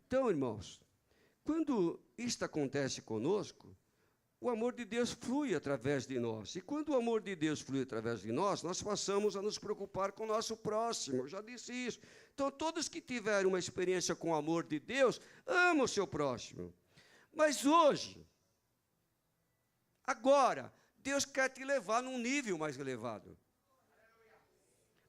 Então, irmãos, quando isto acontece conosco, o amor de Deus flui através de nós. E quando o amor de Deus flui através de nós, nós passamos a nos preocupar com o nosso próximo. Eu já disse isso. Então, todos que tiveram uma experiência com o amor de Deus, amam o seu próximo. Mas hoje, agora, Deus quer te levar num nível mais elevado.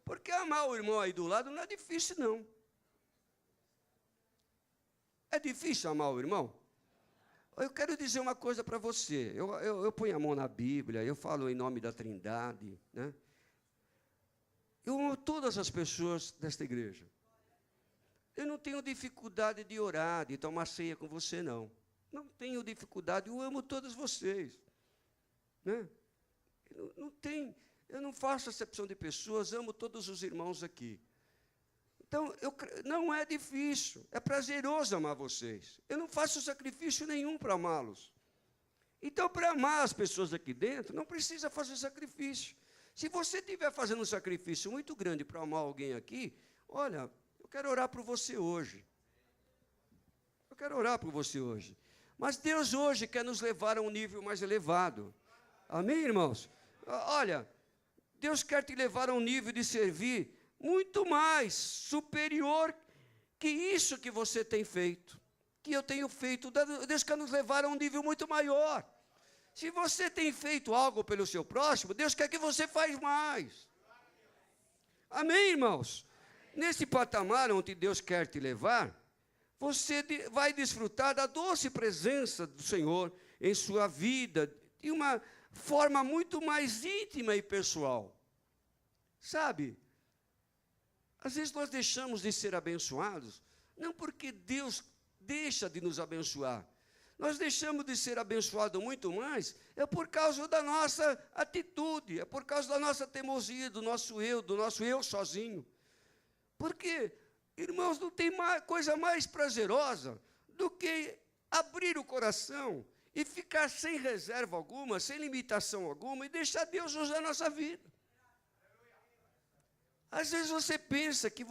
Porque amar o irmão aí do lado não é difícil, não. É difícil amar o irmão? Eu quero dizer uma coisa para você. Eu ponho a mão na Bíblia, eu falo em nome da Trindade, né? Eu amo todas as pessoas desta igreja. Eu não tenho dificuldade de orar, de tomar ceia com você, não. Não tenho dificuldade, eu amo todos vocês. Né? Eu não faço acepção de pessoas, amo todos os irmãos aqui. Então, não é difícil, é prazeroso amar vocês. Eu não faço sacrifício nenhum para amá-los. Então, para amar as pessoas aqui dentro, não precisa fazer sacrifício. Se você estiver fazendo um sacrifício muito grande para amar alguém aqui, olha, eu quero orar por você hoje. Eu quero orar por você hoje. Mas Deus hoje quer nos levar a um nível mais elevado. Amém, irmãos? Olha, Deus quer te levar a um nível de servir muito mais superior que isso que você tem feito, que eu tenho feito. Deus quer nos levar a um nível muito maior. Se você tem feito algo pelo seu próximo, Deus quer que você faça mais. Amém, irmãos? Nesse patamar onde Deus quer te levar, você vai desfrutar da doce presença do Senhor em sua vida, de uma forma muito mais íntima e pessoal. Sabe? Às vezes nós deixamos de ser abençoados, não porque Deus deixa de nos abençoar. Nós deixamos de ser abençoados muito mais, é por causa da nossa atitude, é por causa da nossa teimosia, do nosso eu sozinho. Porque, irmãos, não tem coisa mais prazerosa do que abrir o coração e ficar sem reserva alguma, sem limitação alguma, e deixar Deus usar a nossa vida. Às vezes você pensa que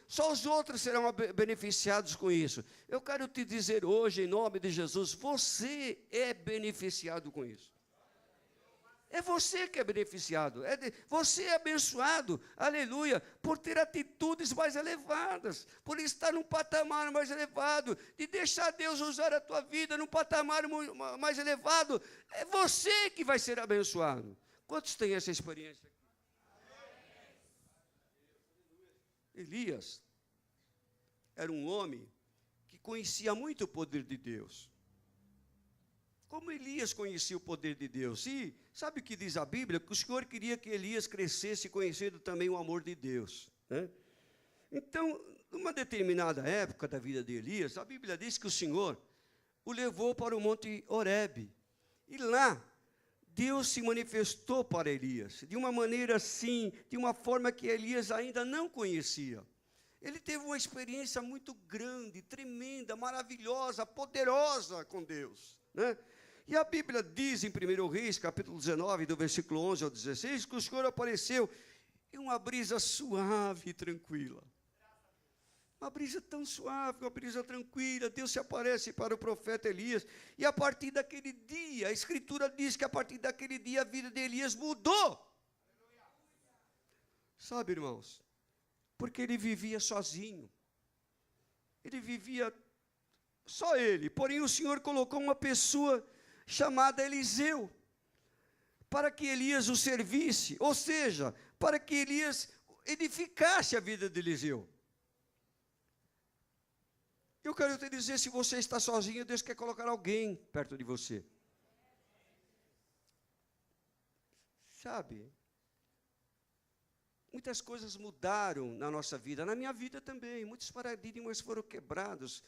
só os outros serão beneficiados com isso. Eu quero te dizer hoje, em nome de Jesus, você é beneficiado com isso. É você que é beneficiado, você é abençoado, aleluia, por ter atitudes mais elevadas, por estar num patamar mais elevado, de deixar Deus usar a tua vida num patamar mais elevado. É você que vai ser abençoado. Quantos têm essa experiência aqui? Elias era um homem que conhecia muito o poder de Deus. Como Elias conhecia o poder de Deus? E sabe o que diz a Bíblia? Que o Senhor queria que Elias crescesse conhecendo também o amor de Deus, né? Então, numa determinada época da vida de Elias, a Bíblia diz que o Senhor o levou para o monte Horebe. E lá, Deus se manifestou para Elias, de uma maneira assim, de uma forma que Elias ainda não conhecia. Ele teve uma experiência muito grande, tremenda, maravilhosa, poderosa com Deus, né? E a Bíblia diz em 1 Reis, capítulo 19, do versículo 11 ao 16, que o Senhor apareceu em uma brisa suave e tranquila. Uma brisa tão suave, uma brisa tranquila. Deus se aparece para o profeta Elias. E a partir daquele dia, a Escritura diz que a partir daquele dia a vida de Elias mudou. Sabe, irmãos? Porque ele vivia sozinho. Ele vivia só ele. Porém, o Senhor colocou uma pessoa chamada Eliseu para que Elias o servisse. Ou seja, para que Elias edificasse a vida de Eliseu. Eu quero te dizer, se você está sozinho, Deus quer colocar alguém perto de você. Sabe? Muitas coisas mudaram na nossa vida, na minha vida também. Muitos paradigmas foram quebrados,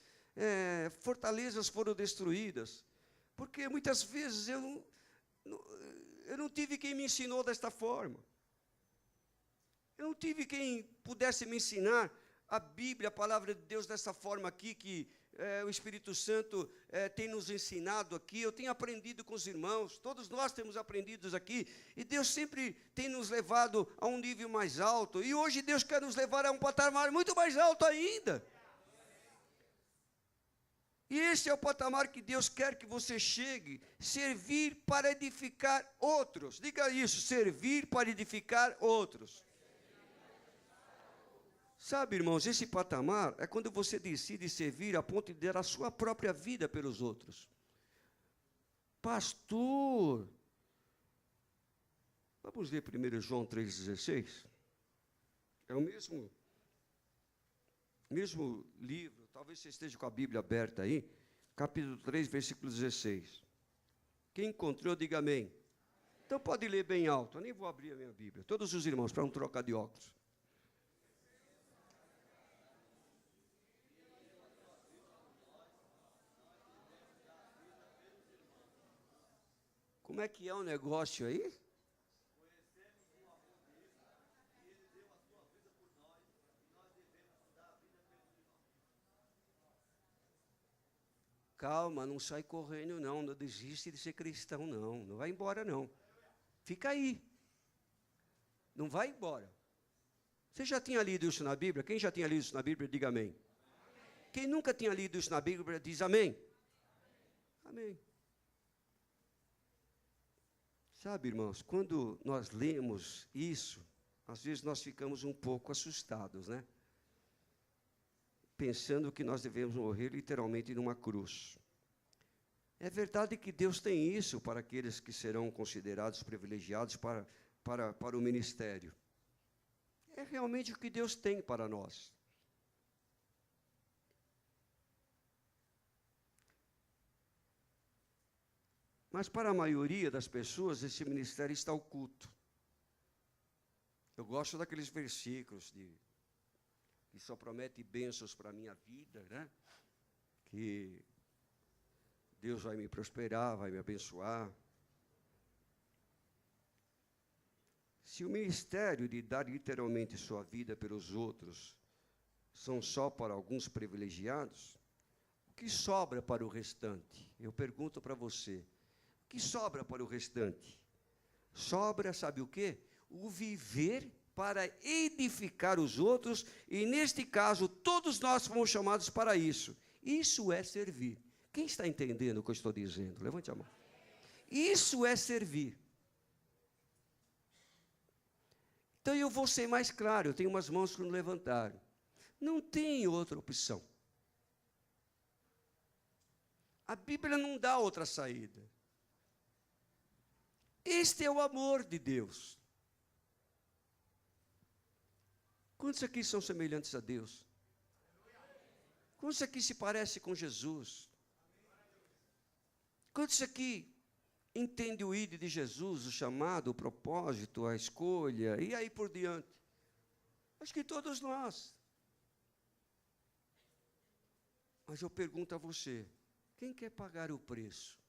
fortalezas foram destruídas. Porque muitas vezes eu não tive quem me ensinou desta forma. Eu não tive quem pudesse me ensinar a Bíblia, a palavra de Deus, dessa forma aqui, que o Espírito Santo tem nos ensinado aqui. Eu tenho aprendido com os irmãos, todos nós temos aprendido aqui, e Deus sempre tem nos levado a um nível mais alto, e hoje Deus quer nos levar a um patamar muito mais alto ainda. E esse é o patamar que Deus quer que você chegue, servir para edificar outros. Diga isso, servir para edificar outros. Sabe, irmãos, esse patamar é quando você decide servir a ponto de dar a sua própria vida pelos outros. Pastor, vamos ler 1 João 3,16? É o mesmo livro, talvez você esteja com a Bíblia aberta aí, capítulo 3, versículo 16. Quem encontrou, diga amém. Então pode ler bem alto, eu nem vou abrir a minha Bíblia. Todos os irmãos, para não trocar de óculos. Como é que é o negócio aí? Calma, não sai correndo não, não desiste de ser cristão não, não vai embora não. Fica aí. Não vai embora. Você já tinha lido isso na Bíblia? Quem já tinha lido isso na Bíblia, diga amém. Quem nunca tinha lido isso na Bíblia, diz amém. Amém. Sabe, irmãos, quando nós lemos isso, às vezes nós ficamos um pouco assustados, né? Pensando que nós devemos morrer literalmente numa cruz. É verdade que Deus tem isso para aqueles que serão considerados privilegiados para o ministério. É realmente o que Deus tem para nós. Mas para a maioria das pessoas, esse ministério está oculto. Eu gosto daqueles versículos que só promete bênçãos para a minha vida, né? Que Deus vai me prosperar, vai me abençoar. Se o ministério de dar literalmente sua vida pelos outros são só para alguns privilegiados, o que sobra para o restante? Eu pergunto para você, o que sobra para o restante? Sobra, sabe o quê? O viver para edificar os outros, e neste caso, todos nós fomos chamados para isso. Isso é servir. Quem está entendendo o que eu estou dizendo? Levante a mão. Isso é servir. Então eu vou ser mais claro, eu tenho umas mãos que não levantaram. Não tem outra opção. A Bíblia não dá outra saída. Este é o amor de Deus. Quantos aqui são semelhantes a Deus? Quantos aqui se parecem com Jesus? Quantos aqui entendem o ID de Jesus, o chamado, o propósito, a escolha, e aí por diante? Acho que todos nós. Mas eu pergunto a você, quem quer pagar o preço?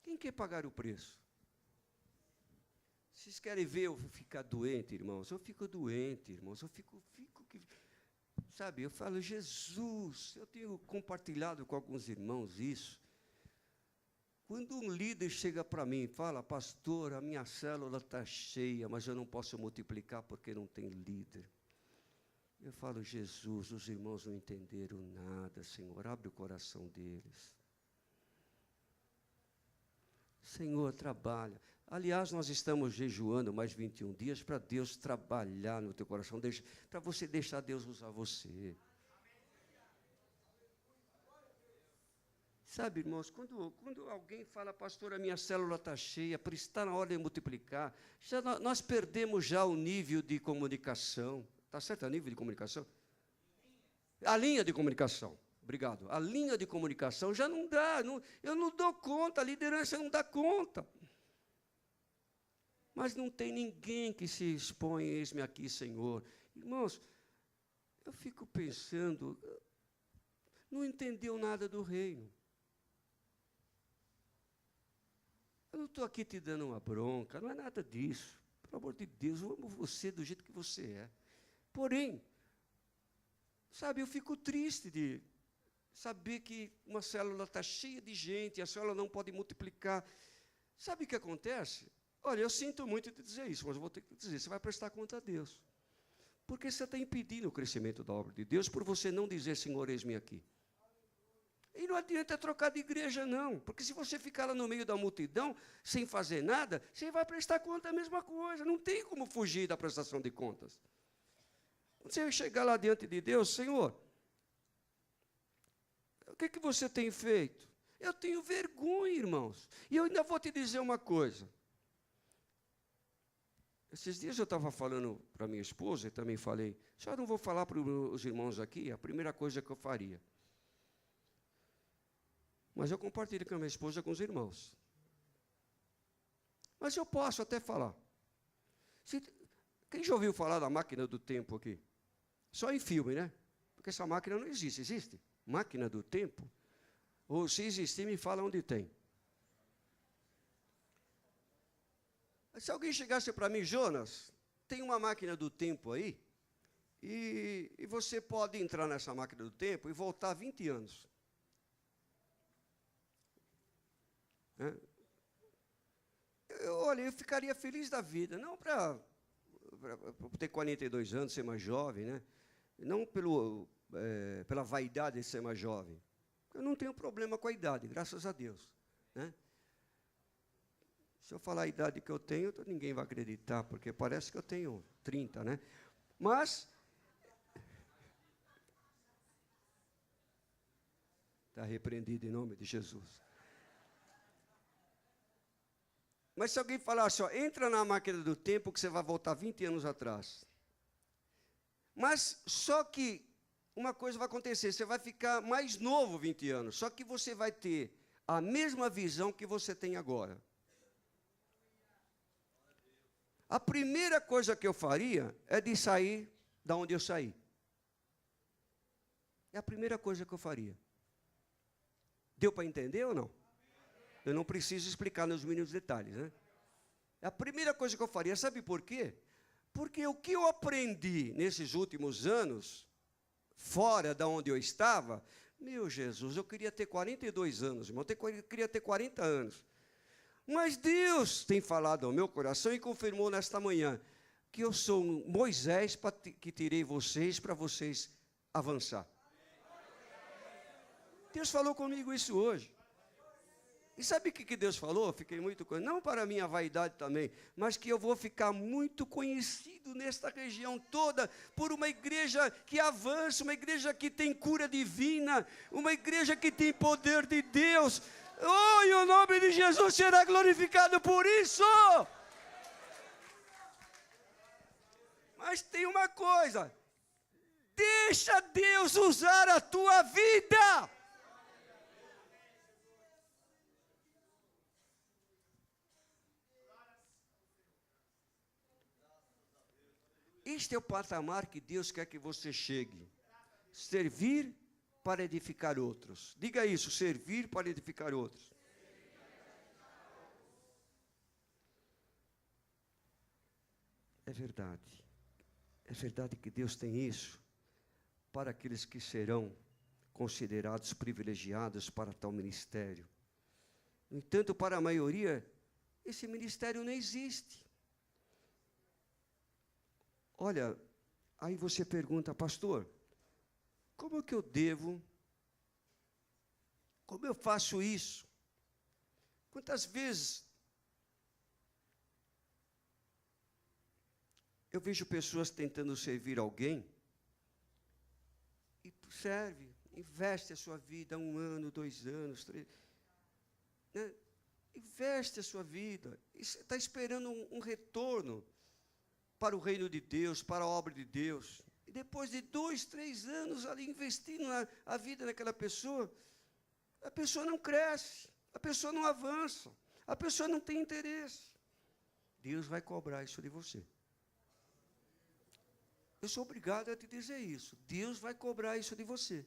Quem quer pagar o preço? Vocês querem ver eu ficar doente, irmãos? Eu fico doente, irmãos. Sabe, eu falo, Jesus, eu tenho compartilhado com alguns irmãos isso. Quando um líder chega para mim e fala, pastor, a minha célula está cheia, mas eu não posso multiplicar porque não tem líder. Eu falo, Jesus, os irmãos não entenderam nada, Senhor, abre o coração deles. Senhor, trabalha. Aliás, nós estamos jejuando mais 21 dias para Deus trabalhar no teu coração, para você deixar Deus usar você. Sabe, irmãos, quando alguém fala, pastor, a minha célula está cheia, por isso está na hora de multiplicar, nós perdemos já o nível de comunicação. Está certo o nível de comunicação? A linha de comunicação. Obrigado. A linha de comunicação já não dá, eu não dou conta, a liderança não dá conta. Mas não tem ninguém que se expõe, eis-me aqui, Senhor. Irmãos, eu fico pensando, não entendeu nada do reino. Eu não estou aqui te dando uma bronca, não é nada disso. Pelo amor de Deus, eu amo você do jeito que você é. Porém, sabe, eu fico triste de saber que uma célula está cheia de gente, a célula não pode multiplicar. Sabe o que acontece? Olha, eu sinto muito de dizer isso, mas eu vou ter que dizer, você vai prestar conta a Deus. Porque você está impedindo o crescimento da obra de Deus por você não dizer, Senhor, eis-me aqui. E não adianta trocar de igreja, não. Porque se você ficar lá no meio da multidão, sem fazer nada, você vai prestar conta da mesma coisa. Não tem como fugir da prestação de contas. Você chegar lá diante de Deus, Senhor, o que você tem feito? Eu tenho vergonha, irmãos. E eu ainda vou te dizer uma coisa. Esses dias eu estava falando para minha esposa, e também falei, só não vou falar para os irmãos aqui, a primeira coisa que eu faria. Mas eu compartilho com a minha esposa e com os irmãos. Mas eu posso até falar. Quem já ouviu falar da máquina do tempo aqui? Só em filme, né? Porque essa máquina não existe. Existe? Máquina do tempo? Ou se existir, me fala onde tem. Se alguém chegasse para mim, Jonas, tem uma máquina do tempo aí, e você pode entrar nessa máquina do tempo e voltar 20 anos. Olha, eu ficaria feliz da vida, não para ter 42 anos, ser mais jovem, né? Não pela vaidade de ser mais jovem. Eu não tenho problema com a idade, graças a Deus, né? Se eu falar a idade que eu tenho, ninguém vai acreditar, porque parece que eu tenho 30, né? Mas está repreendido em nome de Jesus. Mas se alguém falasse, ó, entra na máquina do tempo que você vai voltar 20 anos atrás. Mas só que uma coisa vai acontecer, você vai ficar mais novo 20 anos, só que você vai ter a mesma visão que você tem agora. A primeira coisa que eu faria é de sair da onde eu saí. É a primeira coisa que eu faria. Deu para entender ou não? Eu não preciso explicar nos mínimos detalhes, né? É a primeira coisa que eu faria. Sabe por quê? Porque o que eu aprendi nesses últimos anos, fora da onde eu estava, meu Jesus, eu queria ter 42 anos, irmão, eu queria ter 40 anos. Mas Deus tem falado ao meu coração e confirmou nesta manhã que eu sou Moisés que tirei vocês para vocês avançar. Deus falou comigo isso hoje. E sabe o que Deus falou? Eu fiquei muito conhecido, não para a minha vaidade também, mas que eu vou ficar muito conhecido nesta região toda, por uma igreja que avança, uma igreja que tem cura divina, uma igreja que tem poder de Deus. Oh, e o nome de Jesus será glorificado por isso. Mas tem uma coisa, deixa Deus usar a tua vida. Este é o patamar que Deus quer que você chegue. Servir para edificar outros. Diga isso, servir para edificar outros. É verdade. É verdade que Deus tem isso para aqueles que serão considerados privilegiados para tal ministério. No entanto, para a maioria, esse ministério não existe. Olha, aí você pergunta, pastor, como é que eu devo, como eu faço isso? Quantas vezes eu vejo pessoas tentando servir alguém, e serve, investe a sua vida 1 ano, 2 anos, 3, né? Investe a sua vida, e você está esperando um retorno para o reino de Deus, para a obra de Deus. E depois de 2, 3 anos ali investindo a vida naquela pessoa, a pessoa não cresce, a pessoa não avança, a pessoa não tem interesse. Deus vai cobrar isso de você. Eu sou obrigado a te dizer isso. Deus vai cobrar isso de você.